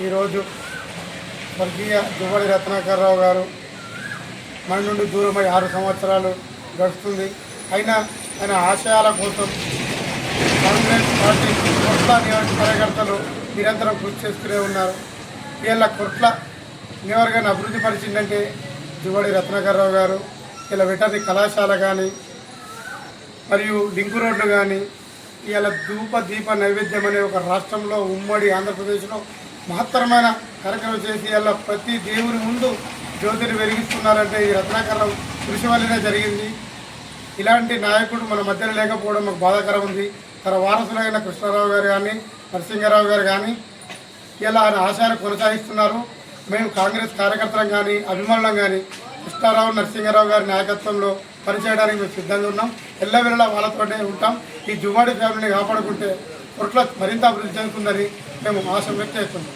ఈరోజు స్వర్గీయ జువ్వాడి రత్నాకరరావు గారు మన నుండి దూరమై 6 సంవత్సరాలు గడుస్తుంది. అయినా ఆయన ఆశయాల కోసం కాంగ్రెస్ పార్టీ కొట్ల నియోజక కార్యకర్తలు నిరంతరం కృషి చేస్తూనే ఉన్నారు. వీళ్ళ కొట్ల నియోజకవర్గాన్ని అభివృద్ధి పరిచిందంటే జువ్వాడి రత్నాకరరావు గారు. ఇలా వెటర్నరీ కళాశాల కానీ మరియు లింకు రోడ్లు కానీ ఇలా ధూప దీప నైవేద్యం అనే ఒక రాష్ట్రంలో ఉమ్మడి ఆంధ్రప్రదేశ్లో మహత్తరమైన కార్యక్రమం చేసి ఇలా ప్రతి దేవుని ముందు జ్యోతిని వెలిగిస్తున్నారంటే ఈ రత్నాకరరావు కృషి వల్లనే జరిగింది. ఇలాంటి నాయకుడు మన మధ్యలో లేకపోవడం మాకు బాధాకరం ఉంది. తన వారసులైన కృష్ణారావు గారు కానీ నరసింహారావు గారు కానీ ఇలా ఆయన ఆశయాన్ని కొనసాగిస్తున్నారు. మేము కాంగ్రెస్ కార్యకర్తలం కానీ అభిమానులం కానీ కృష్ణారావు నరసింహారావు గారి నాయకత్వంలో పనిచేయడానికి మేము సిద్ధంగా ఉన్నాం. ఎల్లవేళలా వాళ్ళతోనే ఉంటాం. ఈ జువ్వాడి ఫ్యామిలీని కాపాడుకుంటే కొట్ల మరింత అభివృద్ధి చెందుతుందని మేము ఆశ వ్యక్తం చేస్తున్నాం.